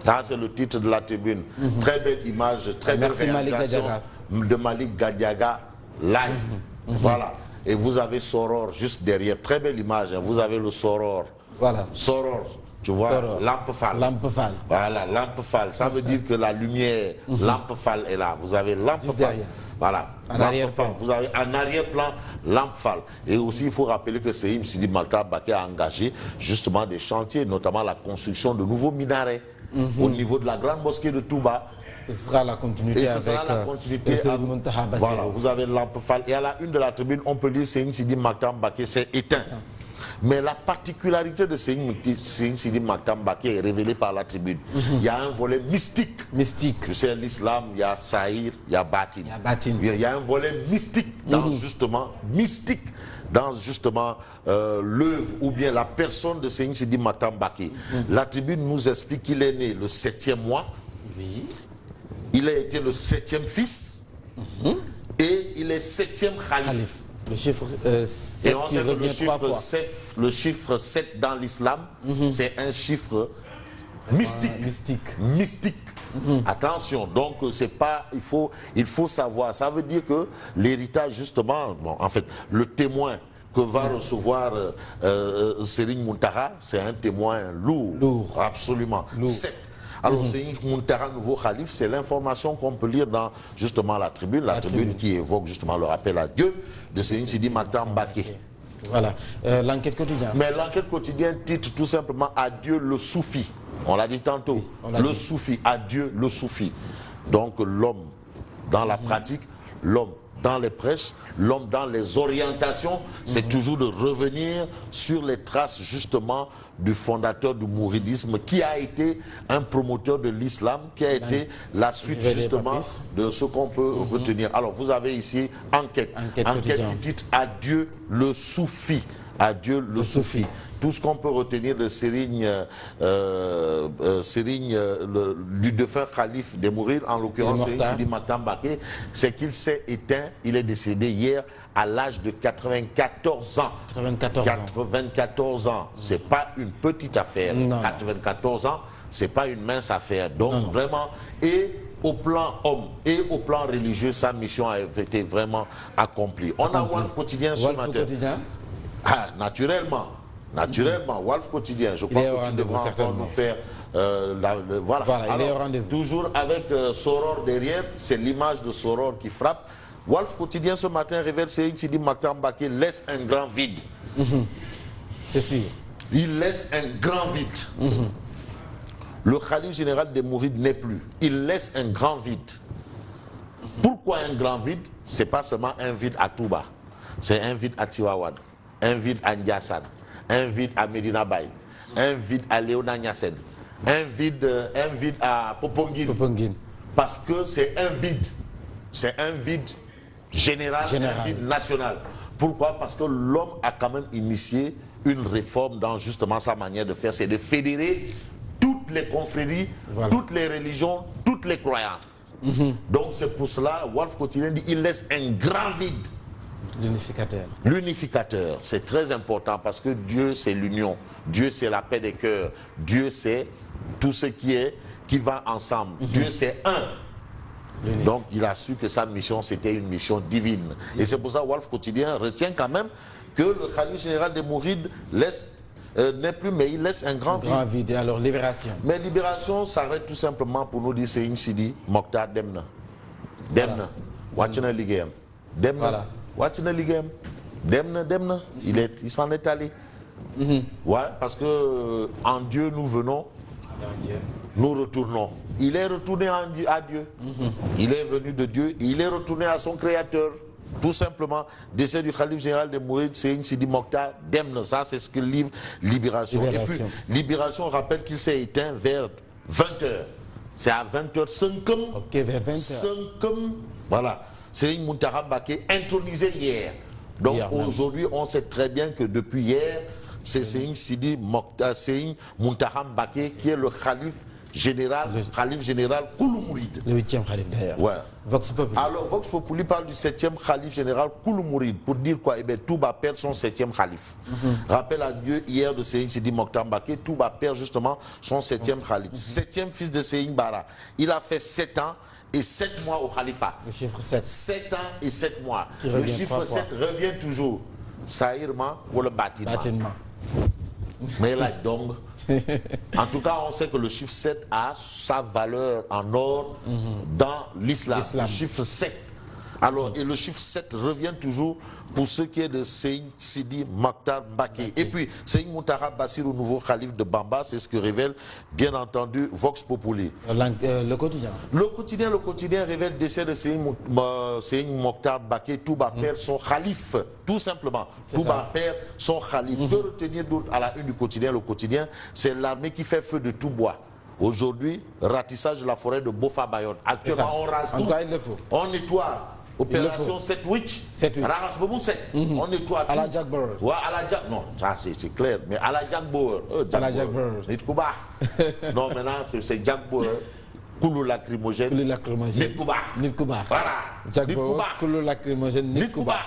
Ça, c'est le titre de la tribune. Très belle image, très belle réalisation de Malik Gadiaga live. Voilà. Et vous avez Soror juste derrière. Très belle image. Hein. Vous avez le Soror. Voilà. Soror. Tu vois, lampe phale. Lampe phale. Voilà, lampe phale. Ça veut dire que la lumière, lampe phale est là. Vous avez lampe phale. Voilà. En arrière-plan. Vous avez en arrière-plan lampe phale. Et aussi, il faut rappeler que Seyim Sidi Mokhtar Mbacké a engagé justement des chantiers, notamment la construction de nouveaux minarets au niveau de la grande mosquée de Touba. Ce sera la continuité Voilà, vous avez lampe phale. Et à la une de la tribune, on peut lire Seyim Sidi Mokhtar Mbacké s'est éteint. Mais la particularité de Seyim Sidi Mokhtar Mbacké est révélée par la tribune. Il y a un volet mystique. Mystique. Tu sais, l'islam, il y a Sahir, il y a Batin. Il y a un volet mystique dans justement, l'œuvre ou bien la personne de Seyim Sidi Mokhtar Mbacké. La tribune nous explique qu'il est né le 7e mois. Oui. Il a été le 7e fils et il est 7e khalife. Le chiffre 7 et on sait que le chiffre 7 dans l'islam, c'est un chiffre mystique. Attention, donc c'est pas, il faut savoir. Ça veut dire que l'héritage justement, bon, en fait, le témoin que va recevoir Serigne Mountakha, c'est un témoin lourd. Absolument. 7. Alors, Serigne Mountakha, nouveau calife, c'est l'information qu'on peut lire dans justement la tribune qui évoque justement le rappel à Dieu de Serigne Sidi Mokhtar Mbacké. Voilà. L'enquête quotidienne. Mais l'enquête quotidienne titre tout simplement Adieu le soufi. On l'a dit tantôt. Oui, soufi, adieu le soufi. Donc l'homme dans la pratique, l'homme dans les prêches, l'homme dans les orientations, c'est toujours de revenir sur les traces justement du fondateur du mouridisme qui a été un promoteur de l'islam, qui a été la suite justement de ce qu'on peut retenir. Alors vous avez ici enquête qui titre Adieu le soufi. Adieu le soufi. Tout ce qu'on peut retenir de Serigne, du défunt calife des Mourides, en l'occurrence Serigne Sidi Mokhtar Mbacké, c'est qu'il s'est éteint, il est décédé hier à l'âge de 94 ans. 94 ans. C'est pas une petite affaire. Non. 94 ans, c'est pas une mince affaire. Donc vraiment, et au plan homme et au plan religieux, sa mission a été vraiment accomplie. On a Walf Quotidien ce matin. Ah, naturellement, Walf Quotidien, je crois que tu devras encore nous faire voilà. Alors, toujours avec Soror derrière, c'est l'image de Soror qui frappe. Walf Quotidien ce matin révèle que Serigne Sidi Mokhtar Mbacké laisse un grand vide. C'est sûr. Il laisse un grand vide. Le khalife général des Mourides n'est plus. Il laisse un grand vide. Pourquoi un grand vide? C'est pas seulement un vide à Touba. C'est un vide à Tivaouane, un vide à Ndiassane, un vide à Medina Baye, un vide à Léona Niassène, un vide à Popenguine. Parce que c'est un vide. C'est un vide général, un vide national. Pourquoi? Parce que l'homme a quand même initié une réforme dans justement sa manière de faire, c'est de fédérer toutes les confréries, toutes les religions, toutes les croyances. Donc c'est pour cela, Walf Quotidien dit il laisse un grand vide. L'unificateur, c'est très important parce que Dieu c'est l'union, Dieu c'est la paix des cœurs, Dieu c'est tout ce qui va ensemble, Dieu c'est un. Donc il a su que sa mission c'était une mission divine. Et c'est pour ça que Walf Quotidien retient quand même que le khalife général des Mourides n'est plus, mais il laisse un grand vide. Et alors libération. Mais libération s'arrête tout simplement pour nous dire Serigne Sidi Mokhtar Demna. Wachina Ligéam. Demna. Wachina Ligéam. Demna. Il s'en est allé. Ouais, parce que en Dieu nous venons. Nous retournons. Il est retourné à Dieu. Il est venu de Dieu. Et il est retourné à son créateur. Tout simplement, décès du khalife général des Mourides, Serigne Sidi Mokhtar Demna. Ça, c'est ce que livre Libération. Et puis, Libération rappelle qu'il s'est éteint vers 20h. C'est à 20h05. Ok, vers 20h. Voilà. Serigne Mountakha Mbacké intronisé hier. Donc aujourd'hui, on sait très bien que depuis hier, c'est Serigne Sidi Mokhtar, Serigne Mountakha Mbacké qui est le khalife général, Khalif général Koulou Mouride. Le 8e Khalif d'ailleurs. Ouais. Vox Populi. Alors, Vox Populi parle du 7e Khalif général Koulou Mouride pour dire quoi? Eh bien, Touba perd son 7e Khalif. Rappel à Dieu, hier de Seygne Sidi Mokhtar Mbacké, Touba perd justement son 7e Khalif. 7e fils de Seygne Bara. Il a fait 7 ans et 7 mois au Khalifa. Le chiffre 7. 7 ans et 7 mois. Qui Le revient chiffre 3 fois. 7 revient toujours. Saïrma ou le bâtiment. Bâtiment. Mais là, donc, en tout cas, on sait que le chiffre 7 a sa valeur en or dans l'islam. Le chiffre 7. Alors, et le chiffre 7 revient toujours pour ce qui est de Seygne Sidi Mokhtar Mbacké. Et puis, Seygne Moutara Bassir, au nouveau calife de Bamba, c'est ce que révèle, bien entendu, Vox Populi. Le quotidien. Le quotidien révèle le décès de Seygne Mokhtar Mbacké. Touba perd son calife, tout simplement. Touba perd son calife. Que retenir d'autre à la une du quotidien? Le quotidien, c'est l'armée qui fait feu de tout bois. Aujourd'hui, ratissage de la forêt de Bofa-Bayonne. Actuellement, on rase tout. Encore il le faut. On nettoie. Opération 7-8. 7-8. Ramasse beaucoup 7. On nettoie tout. À la Jack Bauer. Ouais, à la Jack. Non, ça c'est clair. Mais à la Jack Bauer. À la Jack Bauer. Non, maintenant, c'est Jack Bauer. Koulou lacrymogène. Koulou lacrymogène. Nit Koubar. Voilà. Jack Nit Bauer. Koubar. Koulou lacrymogène. Nit Koubar.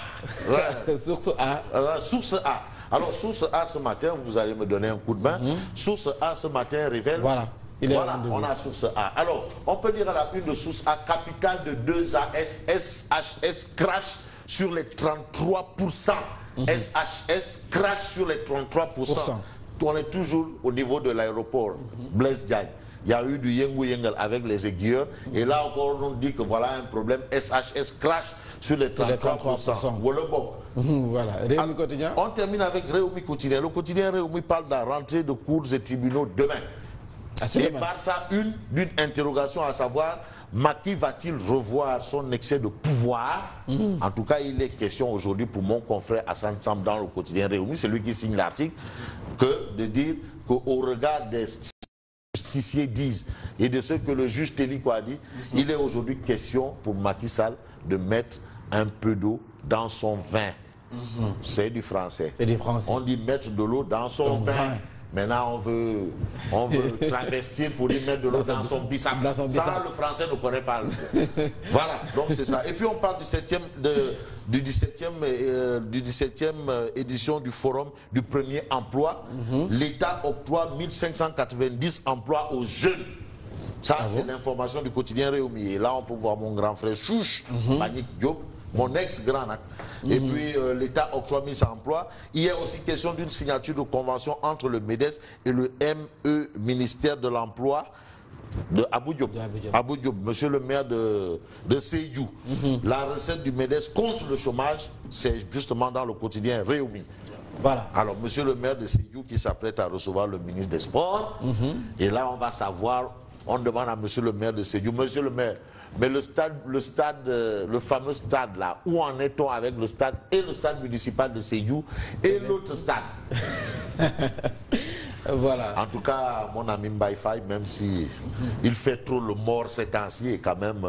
Source A. Source A. Alors, source A ce matin, vous allez me donner un coup de main. Source A ce matin révèle. Voilà. Voilà, on a source A. Alors, on peut dire à la une de source A, capital de 2AS, SHS crash sur les 33%. SHS crash sur les 33%. On est toujours au niveau de l'aéroport Blaise Diagne. Il y a eu du Yengu-Yengal avec les aiguilleurs. Et là encore, on dit que voilà un problème. SHS crash sur les 33%. Voilà. Réumi quotidien. On termine avec Réumi quotidien. Le quotidien Réumi parle de la rentrée de cours et tribunaux demain. Et par ça, d'une interrogation à savoir, Macky va-t-il revoir son excès de pouvoir? En tout cas, il est question aujourd'hui pour mon confrère Hassan Sam dans le quotidien Réumi, c'est lui qui signe l'article, que de dire qu'au regard des justiciers disent et de ce que le juge Téliko a dit, il est aujourd'hui question pour Macky Sall de mettre un peu d'eau dans son vin. C'est du français. C'est du français. On dit mettre de l'eau dans son vin. Maintenant, on veut travestir pour lui mettre de l'eau dans son bissap. Ça, le français ne connaît pas. Voilà, donc c'est ça. Et puis, on parle du 17e édition du forum du premier emploi. L'État octroie 1590 emplois aux jeunes. Ça, c'est l'information du quotidien Réumi. Et là, on peut voir mon grand frère Chouche, Magnick Diop, mon ex-grand. Et puis l'État octroie 1100 emplois. Il y a aussi question d'une signature de convention entre le MEDES et le ME, ministère de l'Emploi de Abou Diop. Abou Diop, monsieur le maire de Sédhiou. La recette du MEDES contre le chômage, c'est justement dans le quotidien Réumi. Voilà. Alors, monsieur le maire de Sédhiou qui s'apprête à recevoir le ministre des Sports. Et là, on va savoir, on demande à monsieur le maire de Sédhiou, monsieur le maire, mais le fameux stade là, où en est-on avec le stade et le stade municipal de Sédhiou et l'autre stade? Voilà. En tout cas, mon ami Mbaye Faye, même si il fait trop le mort ces temps-ci, est quand même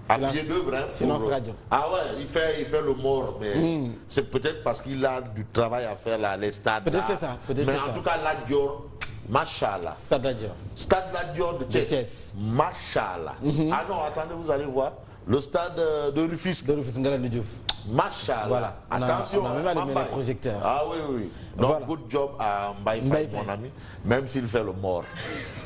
à pied d'œuvre. Silence radio. Ah ouais, il fait le mort, mais c'est peut-être parce qu'il a du travail à faire là, les stades. Peut-être c'est ça. Mais en tout cas, la Dior, Machallah. Stade la Dior. Stade la Dior de Thiès. Machallah. Ah non, attendez, vous allez voir. Le stade de Rufisque. De Rufisque, Ngalandou Diouf. Machallah. Voilà. Attention, on a même allumé les projecteurs. Ah oui, oui. Donc, voilà. Good job à Mbaye Faye, mon ami, même s'il fait le mort.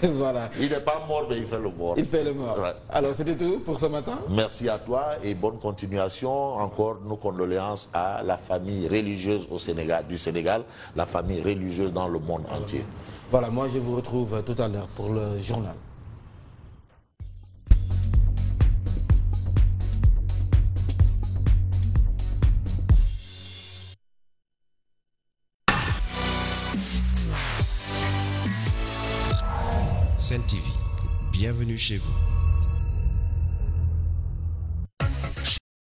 Voilà. Il n'est pas mort, mais il fait le mort. Il fait le mort. Ouais. Alors, c'était tout pour ce matin. Merci à toi et bonne continuation. Encore nos condoléances à la famille religieuse du Sénégal, la famille religieuse dans le monde entier. Voilà, moi je vous retrouve tout à l'heure pour le journal. Sen TV, bienvenue chez vous.